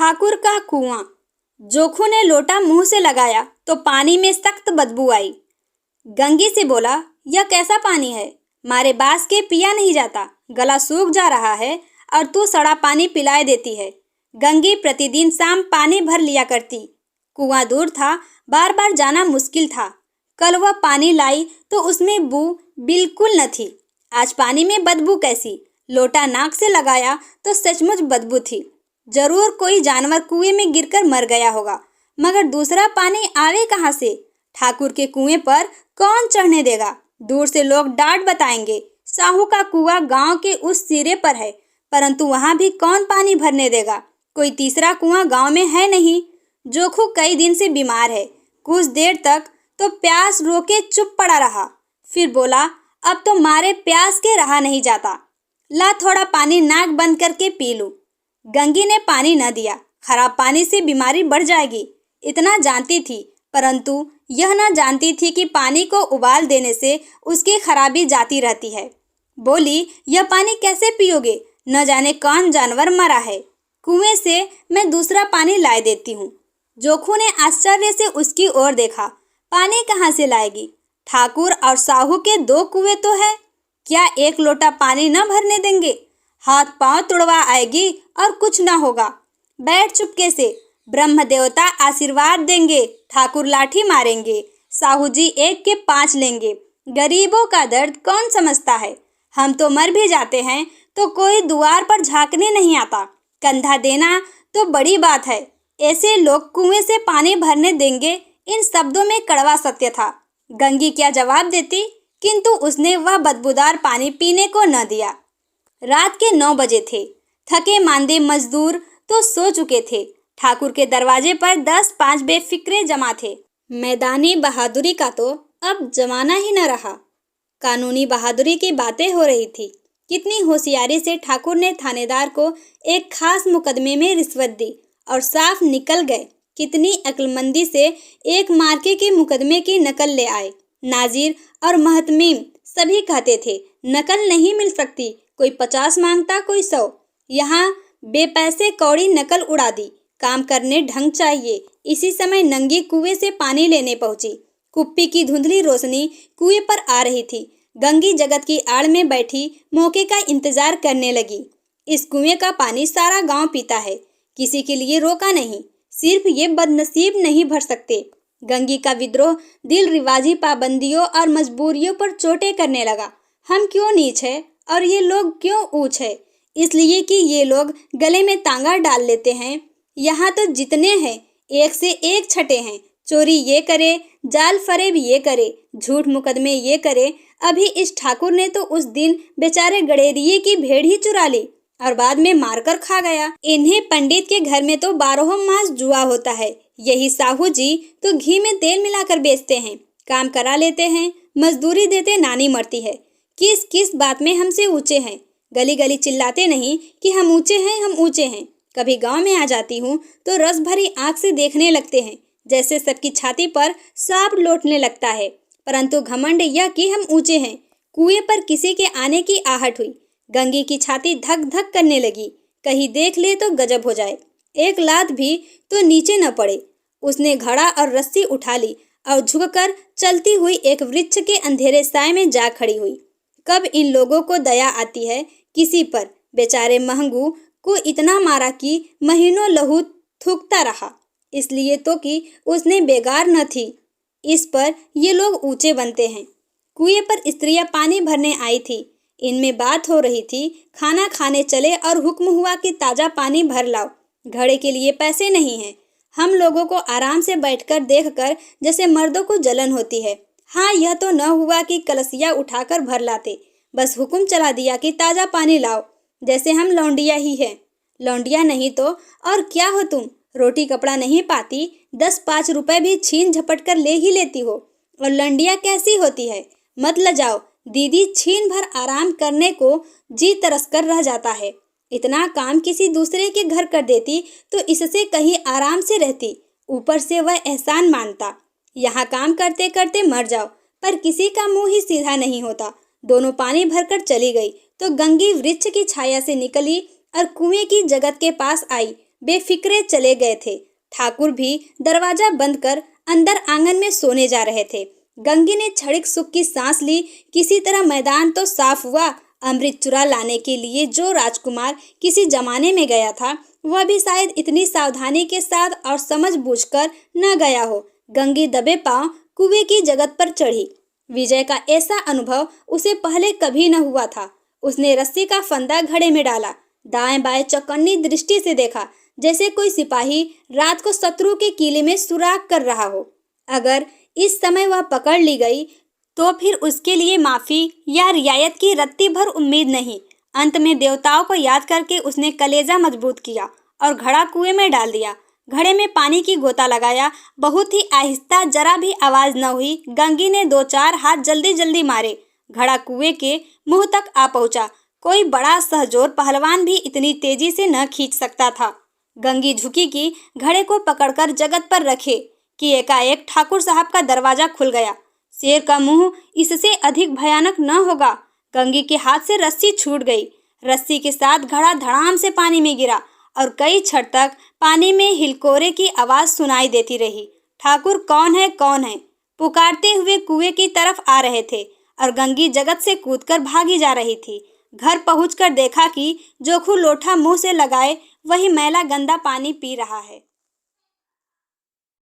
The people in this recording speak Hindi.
ठाकुर का कुआं। जोखू ने लोटा मुंह से लगाया तो पानी में सख्त बदबू आई। गंगी से बोला, यह कैसा पानी है? मारे बास के पिया नहीं जाता, गला सूख जा रहा है और तू सड़ा पानी पिलाए देती है। गंगी प्रतिदिन शाम पानी भर लिया करती। कुआं दूर था, बार बार जाना मुश्किल था। कल वह पानी लाई तो उसमें बू बिल्कुल न थी। आज पानी में बदबू कैसी? लोटा नाक से लगाया तो सचमुच बदबू थी। जरूर कोई जानवर कुएं में गिरकर मर गया होगा, मगर दूसरा पानी आवे कहाँ से? ठाकुर के कुएं पर कौन चढ़ने देगा? दूर से लोग डांट बताएंगे। साहू का कुआं गांव के उस सिरे पर है, परंतु वहां भी कौन पानी भरने देगा? कोई तीसरा कुआं गांव में है नहीं। जोखू कई दिन से बीमार है। कुछ देर तक तो प्यास रोके चुप पड़ा रहा, फिर बोला, अब तो मारे प्यास के रहा नहीं जाता। ला थोड़ा पानी नाक बंद करके पी लूं। गंगी ने पानी न दिया। खराब पानी से बीमारी बढ़ जाएगी, इतना जानती थी, परंतु यह न जानती थी कि पानी को उबाल देने से उसकी खराबी जाती रहती है। बोली, यह पानी कैसे पियोगे? न जाने कौन जानवर मरा है। कुएं से मैं दूसरा पानी लाए देती हूँ। जोखू ने आश्चर्य से उसकी ओर देखा। पानी कहाँ से लाएगी? ठाकुर और साहू के 2 कुएं तो है, क्या एक लोटा पानी न भरने देंगे? हाथ पांव तुड़वा आएगी और कुछ न होगा। बैठ चुपके से, ब्रह्म देवता आशीर्वाद देंगे। ठाकुर लाठी मारेंगे, साहू जी 1 के 5 लेंगे। गरीबों का दर्द कौन समझता है? हम तो मर भी जाते हैं तो कोई द्वार पर झांकने नहीं आता। कंधा देना तो बड़ी बात है। ऐसे लोग कुएं से पानी भरने देंगे? इन शब्दों में कड़वा सत्य था। गंगी क्या जवाब देती, किंतु उसने वह बदबूदार पानी पीने को न दिया। रात के 9 बजे थे। थके मांदे मजदूर तो सो चुके थे। ठाकुर के दरवाजे पर 10-5 बेफिक्रे जमा थे। मैदानी बहादुरी का तो अब जमाना ही न रहा। कानूनी बहादुरी की बातें हो रही थी। कितनी होशियारी से ठाकुर ने थानेदार को एक खास मुकदमे में रिश्वत दी और साफ निकल गए। कितनी अक्लमंदी से एक मार्के के मुकदमे की नकल ले आए। नाजिर और महतमीम सभी कहते थे, नकल नहीं मिल सकती। कोई 50 मांगता, कोई 100। यहाँ बेपैसे कौड़ी नकल उड़ा दी। काम करने ढंग चाहिए। इसी समय नंगी कुएं से पानी लेने पहुंची। कुप्पी की धुंधली रोशनी कुएं पर आ रही थी। गंगी जगत की आड़ में बैठी मौके का इंतजार करने लगी। इस कुएं का पानी सारा गांव पीता है, किसी के लिए रोका नहीं। सिर्फ ये बदनसीब नहीं भर सकते। गंगी का विद्रोह दिल रिवाजी पाबंदियों और मजबूरियों पर चोटें करने लगा। हम क्यों नीच है और ये लोग क्यों ऊंच है? इसलिए कि ये लोग गले में तांगा डाल लेते हैं। यहाँ तो जितने हैं, एक से एक छठे हैं। चोरी ये करे, जाल फरेब ये करे, झूठ मुकदमे ये करे। अभी इस ठाकुर ने तो उस दिन बेचारे गड़ेरिये की भेड़ ही चुरा ली और बाद में मारकर खा गया। इन्हें पंडित के घर में तो 12 मास जुआ होता है। यही साहू जी तो घी में तेल मिलाकर बेचते हैं। काम करा लेते हैं, मजदूरी देते नानी मरती है। किस किस बात में हमसे ऊंचे हैं। गली गली चिल्लाते नहीं कि हम ऊंचे हैं, हम ऊंचे हैं। कभी गांव में आ जाती हूँ तो रस भरी आंख से देखने लगते हैं, जैसे सबकी छाती पर सांप लौटने लगता है। परंतु घमंड यह कि हम ऊंचे हैं। कुएं पर किसी के आने की आहट हुई। गंगी की छाती धक धक करने लगी। कहीं देख ले तो गजब हो जाए, एक लात भी तो नीचे न पड़े। उसने घड़ा और रस्सी उठा ली और झुककर चलती हुई एक वृक्ष के अंधेरे साए में जा खड़ी हुई। कब इन लोगों को दया आती है किसी पर? बेचारे महंगू को इतना मारा कि महीनों लहू थूकता रहा, इसलिए तो कि उसने बेगार न थी। इस पर ये लोग ऊंचे बनते हैं। कुएं पर स्त्रियां पानी भरने आई थी। इनमें बात हो रही थी। खाना खाने चले और हुक्म हुआ कि ताजा पानी भर लाओ। घड़े के लिए पैसे नहीं हैं। हम लोगों को आराम से बैठकर देखकर जैसे मर्दों को जलन होती है। हाँ, यह तो न हुआ कि कलसिया उठाकर भर लाते, बस हुक्म चला दिया कि ताजा पानी लाओ, जैसे हम लौंडिया ही हैं। लौंडिया नहीं तो और क्या हो तुम? रोटी कपड़ा नहीं पाती, 10-5 रुपए भी छीन झपट कर ले ही लेती हो। और लौंडिया कैसी होती है? मत लजाओ दीदी, छीन भर आराम करने को जी तरस कर रह जाता है। इतना काम किसी दूसरे के घर कर देती तो इससे कहीं आराम से रहती। ऊपर से वह एहसान मानता। यहाँ काम करते करते मर जाओ, पर किसी का मुंह ही सीधा नहीं होता। दोनों पानी भरकर चली गई तो गंगी वृक्ष की छाया से निकली और कुएं की जगत के पास आई। बेफिक्रे चले गए थे। ठाकुर भी दरवाजा बंद कर अंदर आंगन में सोने जा रहे थे। गंगी ने क्षणिक सुख की सांस ली। किसी तरह मैदान तो साफ हुआ। अमृत चुरा लाने के लिए जो राजकुमार किसी जमाने में गया था, वह भी शायद इतनी सावधानी के साथ और समझ बूझकर न गया हो। गंगी दबे पांव कुएं की जगत पर चढ़ी। विजय का ऐसा अनुभव उसे पहले कभी न हुआ था। उसने रस्सी का फंदा घड़े में डाला, दाएं बाएं चौकन्नी दृष्टि से देखा, जैसे कोई सिपाही रात को शत्रु के किले में सुराग कर रहा हो। अगर इस समय वह पकड़ ली गई तो फिर उसके लिए माफी या रियायत की रत्ती भर उम्मीद नहीं। अंत में देवताओं को याद करके उसने कलेजा मजबूत किया और घड़ा कुएं में डाल दिया। घड़े में पानी की गोता लगाया। बहुत ही आहिस्ता, जरा भी आवाज न हुई। गंगी ने 2-4 हाथ जल्दी जल्दी मारे। घड़ा कुएं के मुंह तक आ पहुंचा। कोई बड़ा सहजोर पहलवान भी इतनी तेजी से न खींच सकता था। गंगी झुकी कि घड़े को पकड़कर जगत पर रखे कि एकाएक ठाकुर साहब का दरवाजा खुल गया। शेर का मुंह इससे अधिक भयानक न होगा। गंगी के हाथ से रस्सी छूट गई। रस्सी के साथ घड़ा धड़ाम से पानी में गिरा और कई क्षण तक पानी में हिलकोरे की आवाज सुनाई देती रही। ठाकुर कौन है, कौन है, पुकारते हुए कुएं की तरफ आ रहे थे और गंगी जगत से कूदकर भागी जा रही थी। घर पहुंचकर देखा कि जोखू लोटा मुंह से लगाए वही मैला गंदा पानी पी रहा है।